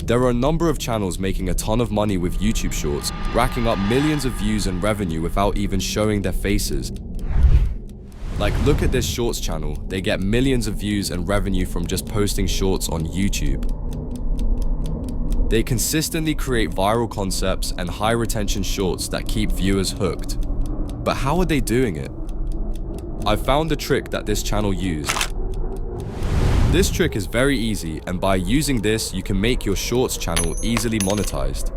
There are a number of channels making a ton of money with YouTube Shorts, racking up millions of views and revenue without even showing their faces. Like, look at this Shorts channel. They get millions of views and revenue from just posting Shorts on YouTube. They consistently create viral concepts and high retention Shorts that keep viewers hooked. But how are they doing it? I found a trick that this channel used. This trick is very easy, and by using this, you can make your Shorts channel easily monetized.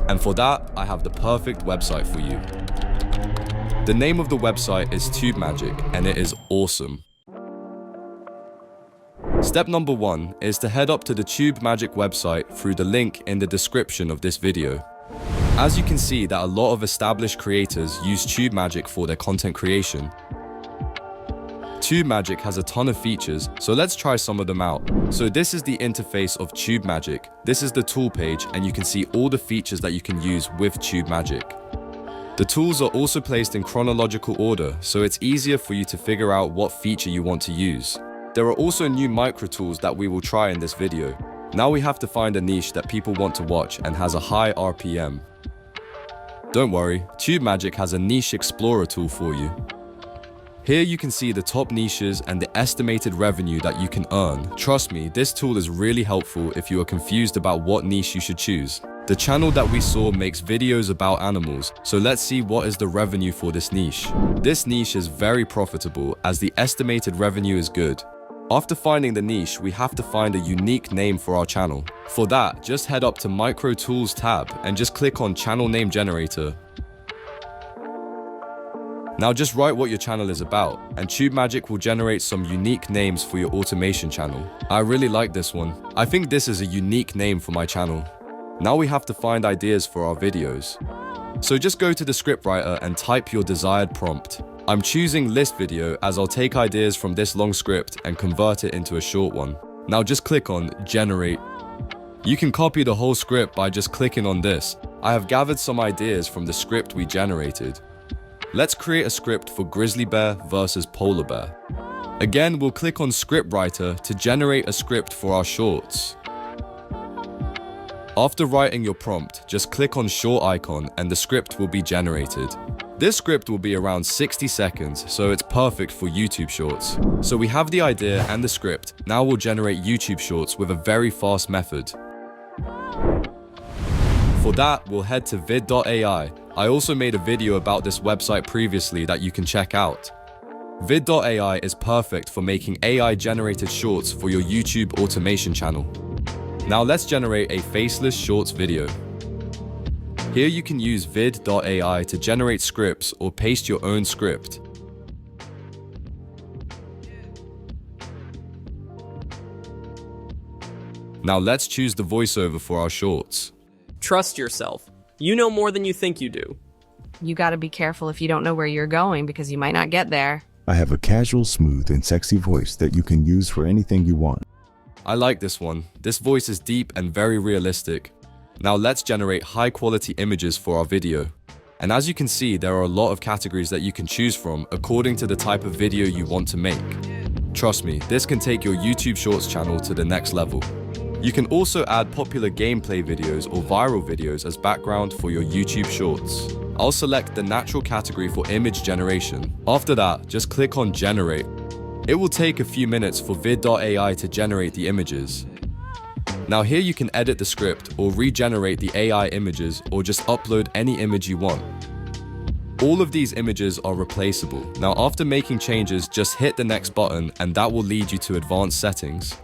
And for that, I have the perfect website for you. The name of the website is TubeMagic, and it is awesome. Step number 1 is to head up to the TubeMagic website through the link in the description of this video. As you can see that a lot of established creators use TubeMagic for their content creation. TubeMagic has a ton of features, so let's try some of them out. So this is the interface of TubeMagic. This is the tool page, and you can see all the features that you can use with TubeMagic. The tools are also placed in chronological order, so it's easier for you to figure out what feature you want to use. There are also new micro tools that we will try in this video. Now we have to find a niche that people want to watch and has a high RPM. Don't worry, TubeMagic has a niche explorer tool for you. Here you can see the top niches and the estimated revenue that you can earn. Trust me, this tool is really helpful if you are confused about what niche you should choose. The channel that we saw makes videos about animals, so let's see what is the revenue for this niche. This niche is very profitable as the estimated revenue is good. After finding the niche, we have to find a unique name for our channel. For that, just head up to Micro Tools tab and just click on Channel Name Generator. Now just write what your channel is about, and TubeMagic will generate some unique names for your automation channel. I really like this one. I think this is a unique name for my channel. Now we have to find ideas for our videos. So just go to the scriptwriter and type your desired prompt. I'm choosing list video as I'll take ideas from this long script and convert it into a short one. Now just click on Generate. You can copy the whole script by just clicking on this. I have gathered some ideas from the script we generated. Let's create a script for grizzly bear versus polar bear. Again, we'll click on scriptwriter to generate a script for our shorts. After writing your prompt, just click on short icon and the script will be generated. This script will be around 60 seconds, so it's perfect for YouTube Shorts. So we have the idea and the script. Now we'll generate YouTube Shorts with a very fast method. For that, we'll head to vid.ai. I also made a video about this website previously that you can check out. Vid.ai is perfect for making AI-generated shorts for your YouTube automation channel. Now let's generate a faceless shorts video. Here you can use vid.ai to generate scripts or paste your own script. Now let's choose the voiceover for our shorts. Trust yourself. You know more than you think you do. You gotta be careful if you don't know where you're going because you might not get there. I have a casual, smooth, and sexy voice that you can use for anything you want. I like this one. This voice is deep and very realistic. Now let's generate high-quality images for our video. And as you can see, there are a lot of categories that you can choose from according to the type of video you want to make. Trust me, this can take your YouTube Shorts channel to the next level. You can also add popular gameplay videos or viral videos as background for your YouTube Shorts. I'll select the natural category for image generation. After that, just click on Generate. It will take a few minutes for vid.ai to generate the images. Now here you can edit the script or regenerate the AI images or just upload any image you want. All of these images are replaceable. Now after making changes, just hit the next button and that will lead you to advanced settings.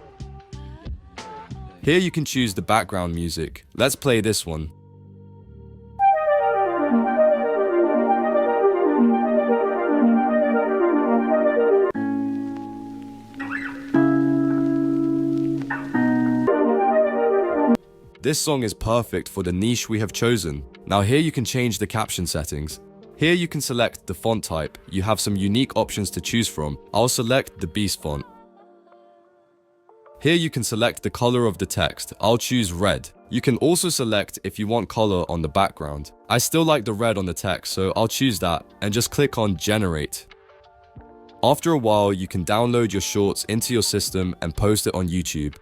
Here you can choose the background music. Let's play this one. This song is perfect for the niche we have chosen. Now here you can change the caption settings. Here you can select the font type. You have some unique options to choose from. I'll select the Beast font. Here you can select the color of the text. I'll choose red. You can also select if you want color on the background. I still like the red on the text, so I'll choose that and just click on Generate. After a while, you can download your shorts into your system and post it on YouTube.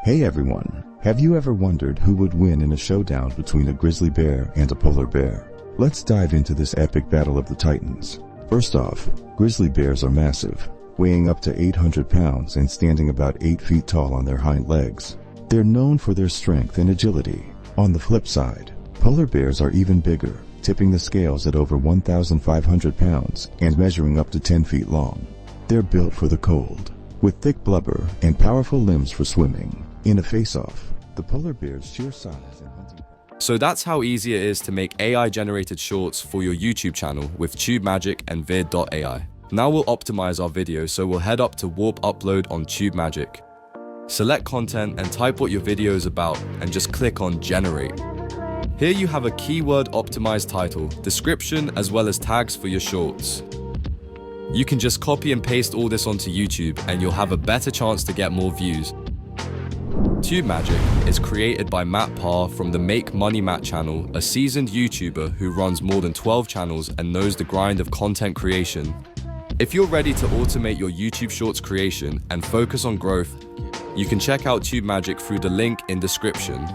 Hey everyone, Have you ever wondered who would win in a showdown between a grizzly bear and a polar bear? Let's dive into this epic battle of the titans. First off, grizzly bears are massive, weighing up to 800 pounds and standing about 8 feet tall on their hind legs. They're known for their strength and agility. On the flip side, polar bears are even bigger, tipping the scales at over 1,500 pounds and measuring up to 10 feet long. They're built for the cold, with thick blubber and powerful limbs for swimming. In a face-off, the polar bear's sheer size and hunting... So that's how easy it is to make AI-generated shorts for your YouTube channel with TubeMagic and vid.ai. Now we'll optimize our video, so we'll head up to Warp Upload on TubeMagic. Select content and type what your video is about and just click on Generate. Here you have a keyword optimized title, description, as well as tags for your shorts. You can just copy and paste all this onto YouTube and you'll have a better chance to get more views. TubeMagic is created by Matt Parr from the Make Money Matt channel, a seasoned YouTuber who runs more than 12 channels and knows the grind of content creation. If you're ready to automate your YouTube Shorts creation and focus on growth, you can check out TubeMagic through the link in description.